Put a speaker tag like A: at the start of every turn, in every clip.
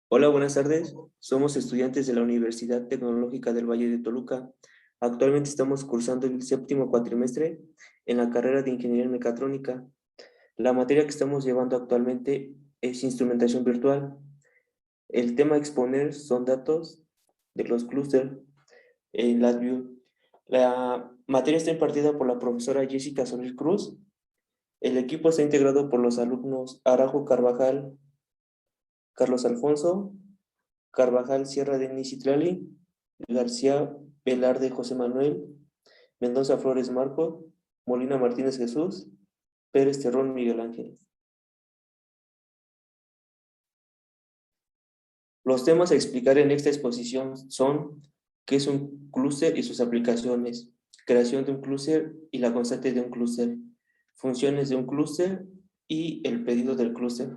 A: Hola, buenas tardes. Somos estudiantes de la Universidad Tecnológica del Valle de Toluca. Actualmente estamos cursando el séptimo cuatrimestre en la carrera de Ingeniería Mecatrónica. La materia que estamos llevando actualmente es instrumentación virtual. El tema a exponer son datos de los clústeres en LabVIEW. La materia está impartida por la profesora Jessica Soler Cruz. El equipo está integrado por los alumnos Arajo Carvajal, Carlos Alfonso, Carvajal Sierra de Nicitlali, García Velarde José Manuel, Mendoza Flores Marco, Molina Martínez Jesús, Pérez Terrón Miguel Ángel. Los temas a explicar en esta exposición son qué es un clúster y sus aplicaciones, creación de un clúster y la constante de un clúster, funciones de un clúster y el pedido del clúster.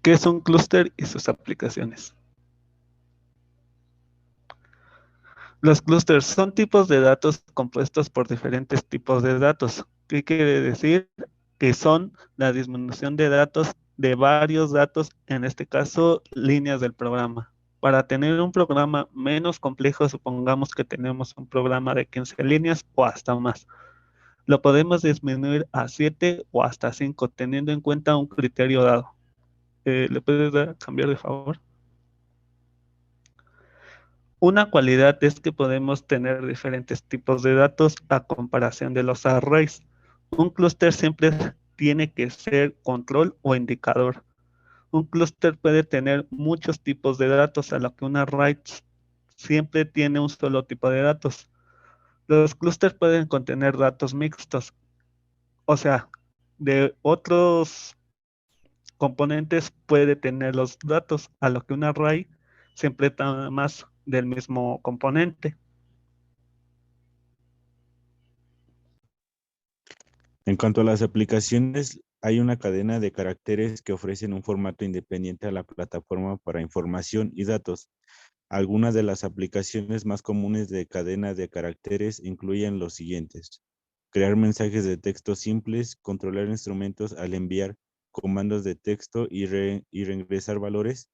B: ¿Qué es un clúster y sus aplicaciones? Los clústeres son tipos de datos compuestos por diferentes tipos de datos. ¿Qué quiere decir? Que son la disminución de datos de varios datos, en este caso, líneas del programa. Para tener un programa menos complejo, supongamos que tenemos un programa de 15 líneas o hasta más. Lo podemos disminuir a 7 o hasta 5, teniendo en cuenta un criterio dado. ¿Le puedes cambiar de favor? Una cualidad es que podemos tener diferentes tipos de datos a comparación de los arrays. Un clúster siempre tiene que ser control o indicador. Un clúster puede tener muchos tipos de datos, a lo que un array siempre tiene un solo tipo de datos. Los clústeres pueden contener datos mixtos, o sea, de otros componentes puede tener los datos, a lo que un array siempre está más del mismo componente.
C: En cuanto a las aplicaciones, hay una cadena de caracteres que ofrecen un formato independiente a la plataforma para información y datos. Algunas de las aplicaciones más comunes de cadena de caracteres incluyen los siguientes: crear mensajes de texto simples, controlar instrumentos al enviar comandos de texto y reingresar valores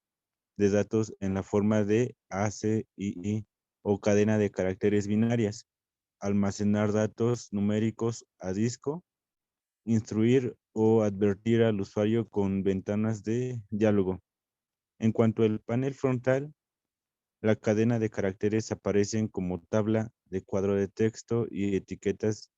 C: de datos en la forma de ACII o cadena de caracteres binarias, almacenar datos numéricos a disco, instruir o advertir al usuario con ventanas de diálogo. En cuanto al panel frontal, la cadena de caracteres aparecen como tabla de cuadro de texto y etiquetas.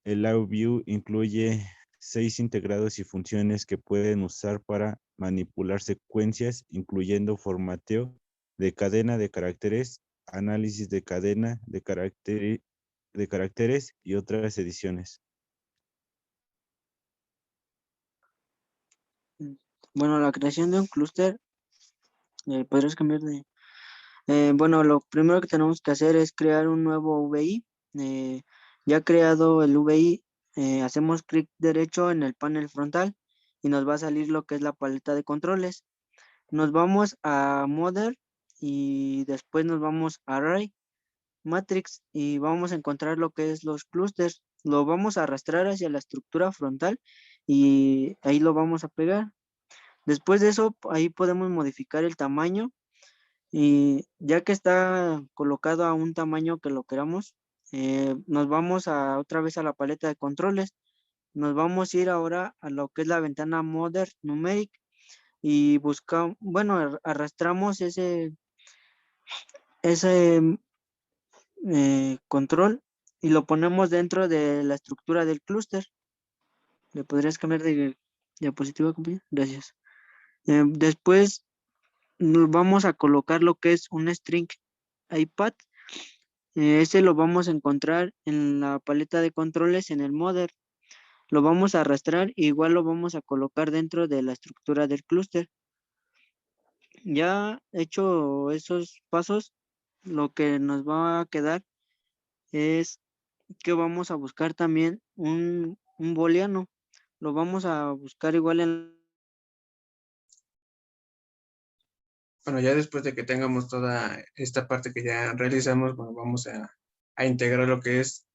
C: El LabVIEW incluye 6 integrados y funciones que pueden usar para manipular secuencias, incluyendo formateo de cadena de caracteres, análisis de cadena de caracteres y otras ediciones.
D: Bueno, la creación de un clúster, podrías cambiar de... bueno, lo primero que tenemos que hacer es crear un nuevo VI. Ya creado el VI, hacemos clic derecho en el panel frontal y nos va a salir lo que es la paleta de controles. Nos vamos a Model y después nos vamos a Array, Matrix y vamos a encontrar lo que es los clústeres. Lo vamos a arrastrar hacia la estructura frontal y ahí lo vamos a pegar. Después de eso, ahí podemos modificar el tamaño y ya que está colocado a un tamaño que lo queramos, nos vamos otra vez a la paleta de controles. Nos vamos a ir ahora a lo que es la ventana Modern Numeric y buscamos, bueno, arrastramos ese control y lo ponemos dentro de la estructura del clúster. ¿Le podrías cambiar de diapositiva, compañero? Gracias. Después nos vamos a colocar lo que es un string iPad. Ese lo vamos a encontrar en la paleta de controles en el modder. Lo vamos a arrastrar e igual lo vamos a colocar dentro de la estructura del clúster. Ya hecho esos pasos, lo que nos va a quedar es que vamos a buscar también un booleano. Lo vamos a buscar igual en...
E: Bueno, ya después de que tengamos toda esta parte que ya realizamos, bueno, vamos a integrar lo que es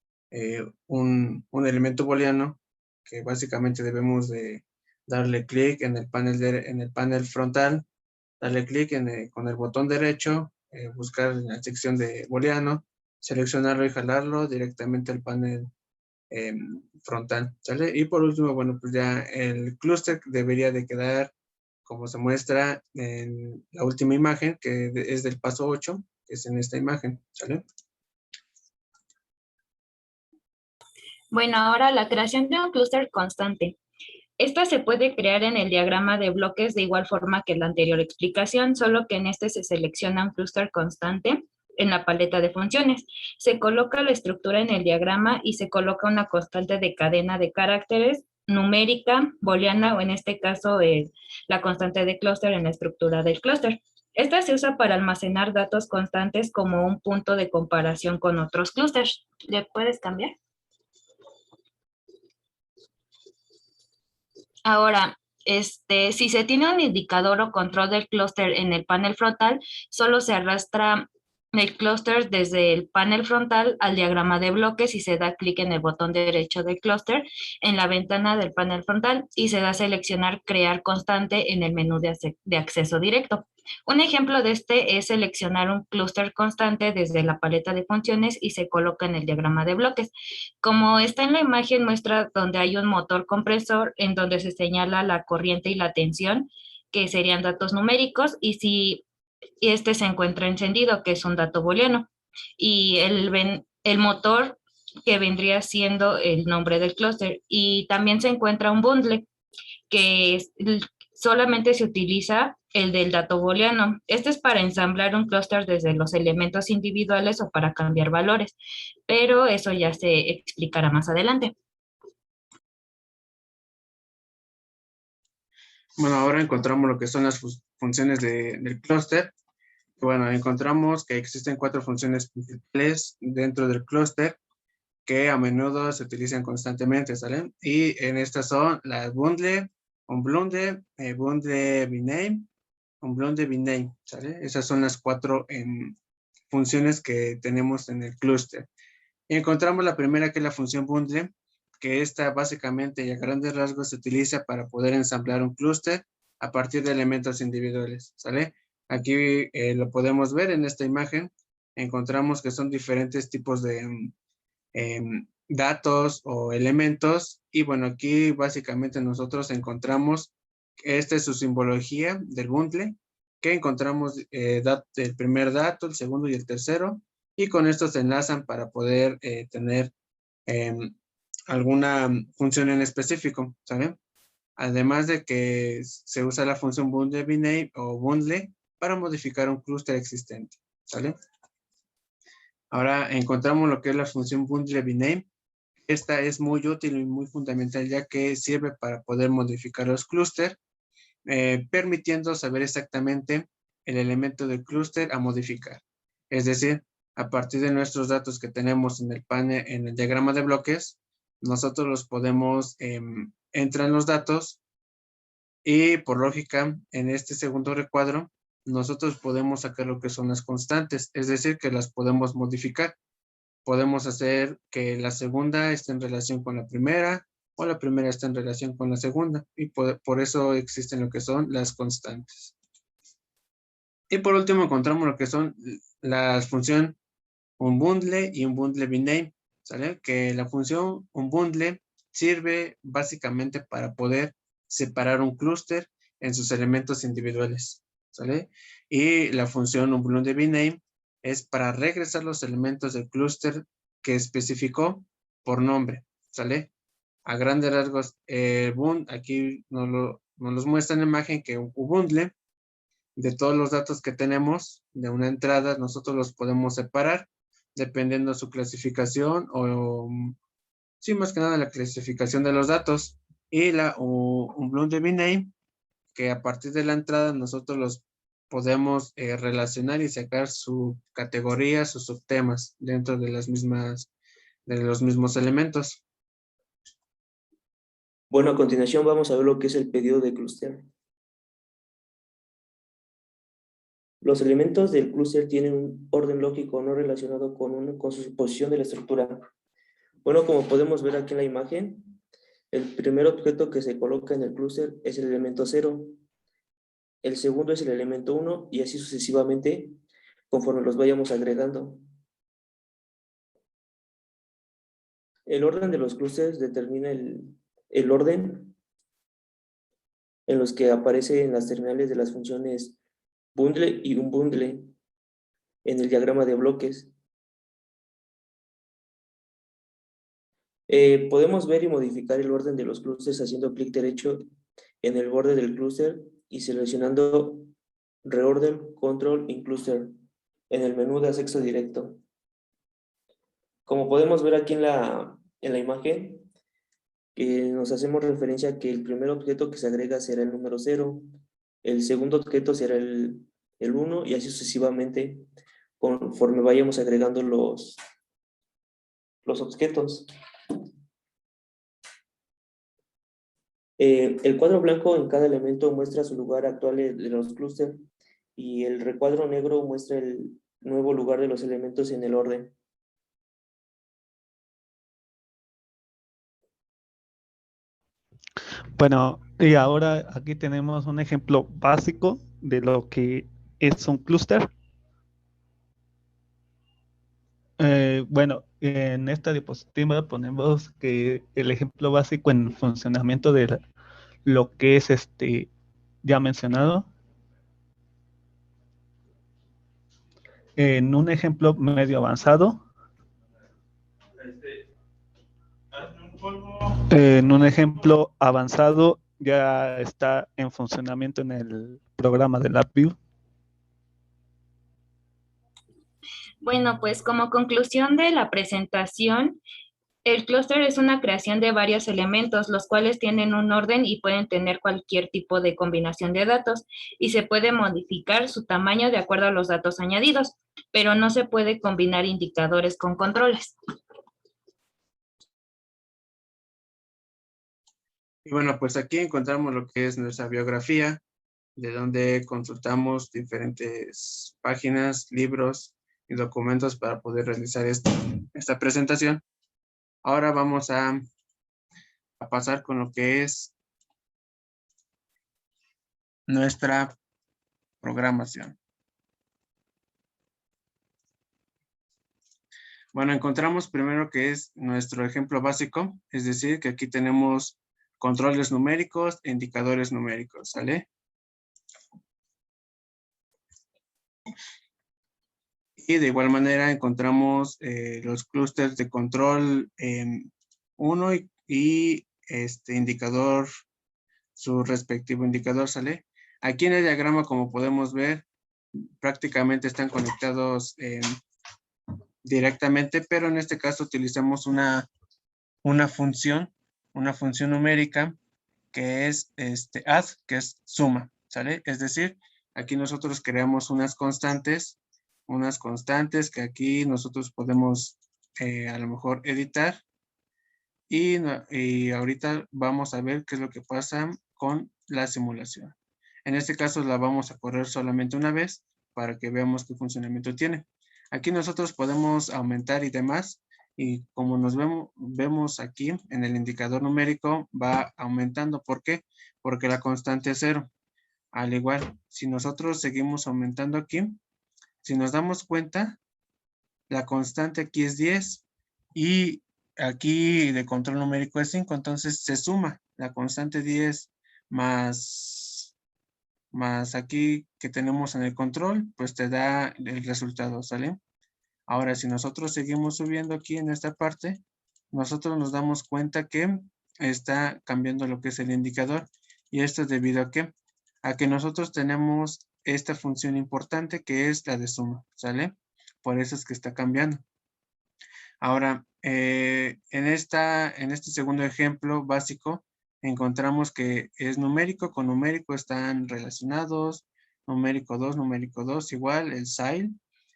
E: un elemento booleano que básicamente debemos de darle clic en el panel frontal, darle clic con el botón derecho, buscar en la sección de booleano, seleccionarlo y jalarlo directamente al panel frontal, ¿sale? Y por último, bueno, pues ya el clúster debería de quedar como se muestra en la última imagen, que es del paso 8, que es en esta imagen, ¿sale?
F: Bueno, ahora la creación de un clúster constante. Esta se puede crear en el diagrama de bloques de igual forma que la anterior explicación, solo que en este se selecciona un clúster constante en la paleta de funciones. Se coloca la estructura en el diagrama y se coloca una constante de cadena de caracteres numérica, booleana o en este caso la constante de clúster en la estructura del clúster. Esta se usa para almacenar datos constantes como un punto de comparación con otros clústeres. ¿Le puedes cambiar? Ahora, si se tiene un indicador o control del clúster en el panel frontal, solo se arrastra el clúster desde el panel frontal al diagrama de bloques y se da clic en el botón derecho del clúster en la ventana del panel frontal y se da a seleccionar crear constante en el menú de acceso directo. Un ejemplo de este es seleccionar un clúster constante desde la paleta de funciones y se coloca en el diagrama de bloques. Como está en la imagen, muestra donde hay un motor compresor en donde se señala la corriente y la tensión, que serían datos numéricos, y este se encuentra encendido, que es un dato booleano. Y el motor, que vendría siendo el nombre del clúster. Y también se encuentra un bundle, que solamente se utiliza el del dato booleano. Este es para ensamblar un clúster desde los elementos individuales o para cambiar valores, pero eso ya se explicará más adelante.
E: Bueno, ahora encontramos lo que son las funciones del clúster. Bueno, encontramos que existen 4 funciones principales dentro del clúster que a menudo se utilizan constantemente, ¿sale? Y en estas son las bundle, unbundle, bundle bname, unbundle bname, ¿sale? Esas son las 4 funciones que tenemos en el clúster. Y encontramos la primera, que es la función bundle, que esta básicamente y a grandes rasgos se utiliza para poder ensamblar un clúster a partir de elementos individuales, ¿sale? Aquí lo podemos ver en esta imagen. Encontramos que son diferentes tipos de datos o elementos. Y bueno, aquí básicamente nosotros encontramos, esta es su simbología del bundle, que encontramos el primer dato, el segundo y el tercero. Y con esto se enlazan para poder tener alguna función en específico, ¿saben? Además de que se usa la función bundle bname o bundle para modificar un clúster existente, ¿sale? Ahora encontramos lo que es la función bundle bname. Esta es muy útil y muy fundamental, ya que sirve para poder modificar los clústeres, permitiendo saber exactamente el elemento del clúster a modificar. Es decir, a partir de nuestros datos que tenemos en el panel, en el diagrama de bloques, nosotros los podemos, entran los datos y por lógica, en este segundo recuadro, nosotros podemos sacar lo que son las constantes, es decir, que las podemos modificar. Podemos hacer que la segunda esté en relación con la primera o la primera esté en relación con la segunda, y por eso existen lo que son las constantes. Y por último encontramos lo que son las funciones unbundle y unbundle bname, ¿sale? Que la función unbundle sirve básicamente para poder separar un clúster en sus elementos individuales, ¿sale? Y la función unbundle bname es para regresar los elementos del clúster que especificó por nombre, ¿sale? A grandes rasgos, aquí nos los muestra en la imagen que un bundle de todos los datos que tenemos de una entrada, nosotros los podemos separar dependiendo de su clasificación o, sí, más que nada la clasificación de los datos. Y un bundle bname, que a partir de la entrada nosotros los podemos relacionar y sacar su categoría, sus subtemas dentro de los mismos elementos.
A: Bueno, a continuación vamos a ver lo que es el pedido de clúster. Los elementos del clúster tienen un orden lógico no relacionado con su posición de la estructura. Bueno, como podemos ver aquí en la imagen, El primer objeto que se coloca en el clúster es el elemento 0, el segundo es el elemento 1 y así sucesivamente conforme los vayamos agregando. El orden de los clústeres determina el orden en los que aparecen las terminales de las funciones bundle y unbundle en el diagrama de bloques. Podemos ver y modificar el orden de los clústeres haciendo clic derecho en el borde del clúster y seleccionando Reorder, Control y Cluster en el menú de acceso directo. Como podemos ver aquí en la imagen, nos hacemos referencia a que el primer objeto que se agrega será el número 0, el segundo objeto será el 1 y así sucesivamente conforme vayamos agregando los objetos. El cuadro blanco en cada elemento muestra su lugar actual de los clústeres y el recuadro negro muestra el nuevo lugar de los elementos en el orden.
B: Bueno, y ahora aquí tenemos un ejemplo básico de lo que es un clúster. Bueno, en esta diapositiva ponemos que el ejemplo básico en funcionamiento de lo que es ya mencionado. En un ejemplo medio avanzado. En un ejemplo avanzado ya está en funcionamiento en el programa de LabVIEW.
F: Bueno, pues como conclusión de la presentación, el clúster es una creación de varios elementos, los cuales tienen un orden y pueden tener cualquier tipo de combinación de datos, y se puede modificar su tamaño de acuerdo a los datos añadidos, pero no se puede combinar indicadores con controles.
E: Y bueno, pues aquí encontramos lo que es nuestra biografía, de donde consultamos diferentes páginas, libros y documentos para poder realizar esta presentación. Ahora vamos a pasar con lo que es nuestra programación. Bueno, encontramos primero que es nuestro ejemplo básico, es decir, que aquí tenemos controles numéricos e indicadores numéricos, ¿sale? Y de igual manera encontramos los clústeres de control 1 y indicador, su respectivo indicador, ¿sale? Aquí en el diagrama, como podemos ver, prácticamente están conectados directamente, pero en este caso utilizamos una función numérica que es add, que es suma, ¿sale? Es decir, aquí nosotros creamos unas constantes que aquí nosotros podemos a lo mejor editar y ahorita vamos a ver qué es lo que pasa con la simulación. En este caso la vamos a correr solamente una vez para que veamos qué funcionamiento tiene. Aquí nosotros podemos aumentar y demás, y como nos vemos aquí en el indicador numérico va aumentando. ¿Por qué? Porque la constante es 0. Al igual, si nosotros seguimos aumentando aquí, si nos damos cuenta, la constante aquí es 10 y aquí de control numérico es 5, entonces se suma la constante 10 más aquí que tenemos en el control, pues te da el resultado, ¿sale? Ahora, si nosotros seguimos subiendo aquí en esta parte, nosotros nos damos cuenta que está cambiando lo que es el indicador, y esto es debido a que nosotros tenemos esta función importante que es la de suma, ¿sale? Por eso es que está cambiando. Ahora, en este segundo ejemplo básico, encontramos que es numérico con numérico están relacionados, numérico 2 igual, el SILE,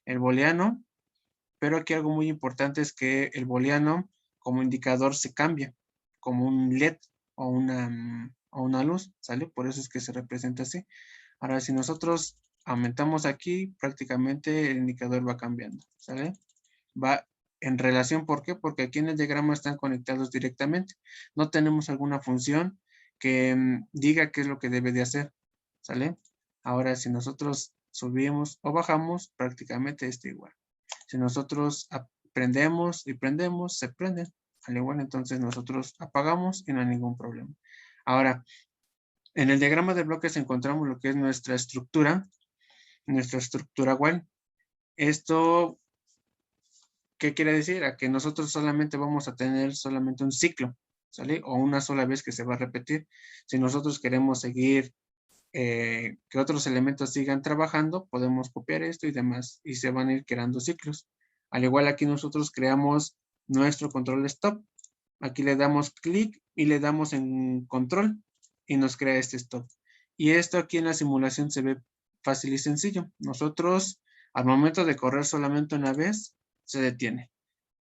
E: el booleano, pero aquí algo muy importante es que el booleano como indicador se cambia, como un LED o una luz, ¿sale? Por eso es que se representa así. Ahora, si nosotros aumentamos aquí, prácticamente el indicador va cambiando, ¿sale? Va en relación. ¿Por qué? Porque aquí en el diagrama están conectados directamente. No tenemos alguna función que diga qué es lo que debe de hacer. ¿Sale? Ahora, si nosotros subimos o bajamos, prácticamente está igual. Si nosotros prendemos y prendemos, se prenden. Al igual, entonces nosotros apagamos y no hay ningún problema. Ahora, en el diagrama de bloques encontramos lo que es nuestra estructura while. Esto, ¿qué quiere decir? A que nosotros solamente vamos a tener solamente un ciclo, ¿sale? O una sola vez que se va a repetir. Si nosotros queremos seguir que otros elementos sigan trabajando, podemos copiar esto y demás, y se van a ir creando ciclos. Al igual aquí nosotros creamos nuestro control stop. Aquí le damos clic y le damos en control y nos crea este stop. Y esto aquí en la simulación se ve fácil y sencillo. Nosotros al momento de correr solamente una vez se detiene.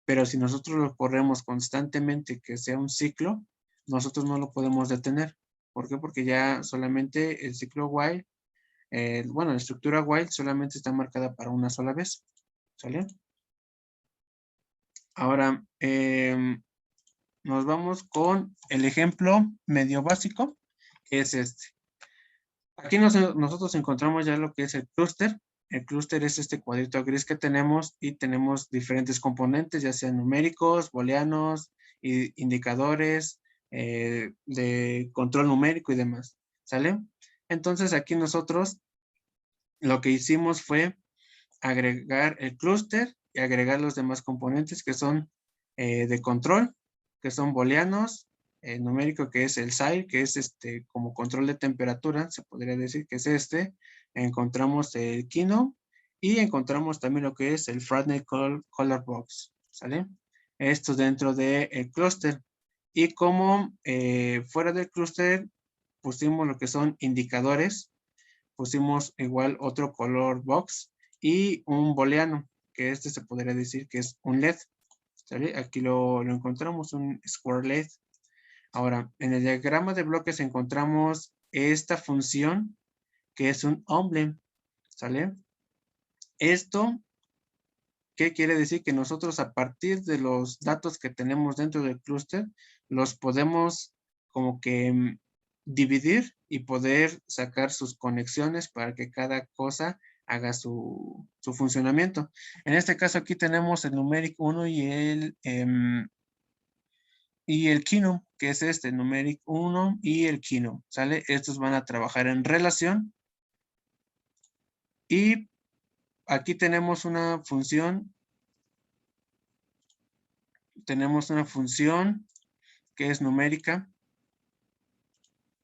E: Pero si nosotros lo corremos constantemente, que sea un ciclo, nosotros no lo podemos detener. ¿Por qué? Porque ya solamente el ciclo while, bueno, la estructura while solamente está marcada para una sola vez. ¿Sale? Ahora, nos vamos con el ejemplo medio básico, que es este. Aquí nosotros encontramos ya lo que es el clúster. El clúster es este cuadrito gris que tenemos y tenemos diferentes componentes, ya sean numéricos, booleanos, indicadores, de control numérico y demás. ¿Sale? Entonces aquí nosotros lo que hicimos fue agregar el clúster y agregar los demás componentes que son de control, que son booleanos, el numérico que es el SILE, que es como control de temperatura, se podría decir que es este. Encontramos el Kino y encontramos también lo que es el Fresnel Color Box, ¿sale? Esto dentro del clúster. Y como fuera del clúster pusimos lo que son indicadores, pusimos igual otro color box y un booleano, que se podría decir que es un LED. ¿Sale? Aquí lo encontramos, un square LED. Ahora, en el diagrama de bloques encontramos esta función que es un emblem. ¿Sale? Esto, ¿qué quiere decir? Que nosotros a partir de los datos que tenemos dentro del clúster, los podemos como que dividir y poder sacar sus conexiones para que cada cosa haga su funcionamiento. En este caso aquí tenemos el numeric 1 y el Kino, que es el numeric 1 y el Kino, ¿sale? Estos van a trabajar en relación. Y aquí tenemos una función. Tenemos una función que es numérica.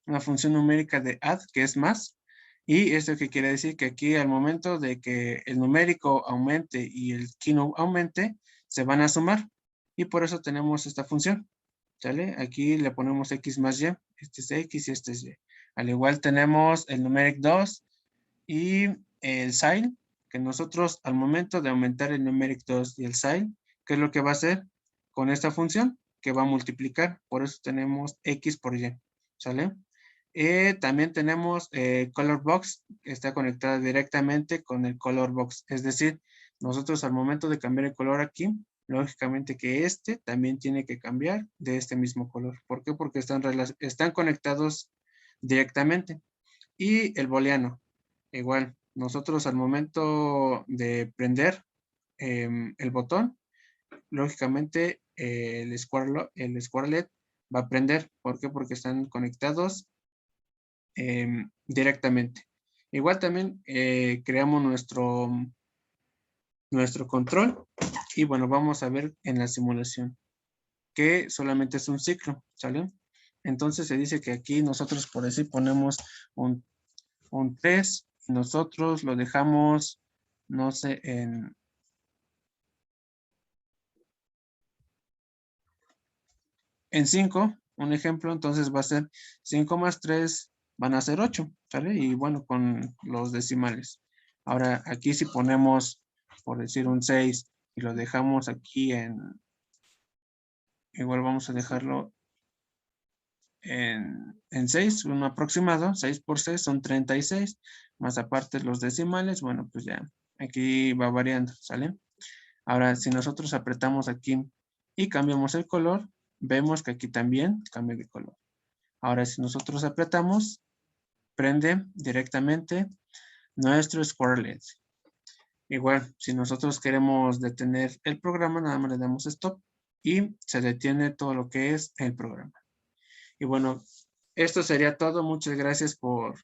E: Una función numérica de add, que es más. Y esto que quiere decir que aquí al momento de que el numérico aumente y el Kino aumente, se van a sumar. Y por eso tenemos esta función. ¿Sale? Aquí le ponemos x más y. Este es x y este es y. Al igual tenemos el numeric 2 y el SILE, que nosotros al momento de aumentar el numeric 2 y el SILE, ¿qué es lo que va a hacer con esta función? Que va a multiplicar. Por eso tenemos x por y. ¿Sale? También tenemos color box, que está conectada directamente con el color box. Es decir, nosotros al momento de cambiar el color aquí, lógicamente que también tiene que cambiar de este mismo color. ¿Por qué? Porque están conectados directamente. Y el booleano, igual, nosotros al momento de prender el botón, lógicamente el square LED va a prender. ¿Por qué? Porque están conectados directamente. Igual también creamos nuestro control y bueno, vamos a ver en la simulación que solamente es un ciclo, ¿sale? Entonces se dice que aquí nosotros por decir ponemos un 3 y nosotros lo dejamos, no sé, en 5, un ejemplo, entonces va a ser 5 más 3 van a ser 8, ¿sale? Y bueno, con los decimales. Ahora, aquí si ponemos, por decir, un 6 y lo dejamos aquí igual vamos a dejarlo en 6, un aproximado, 6 por 6 son 36, más aparte los decimales, bueno, pues ya, aquí va variando, ¿sale? Ahora, si nosotros apretamos aquí y cambiamos el color, vemos que aquí también cambia de color. Ahora, si nosotros apretamos, prende directamente nuestro Square LED. Igual, si nosotros queremos detener el programa, nada más le damos stop y se detiene todo lo que es el programa. Y bueno, esto sería todo. Muchas gracias por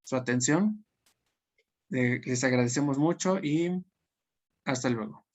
E: su atención. Les agradecemos mucho y hasta luego.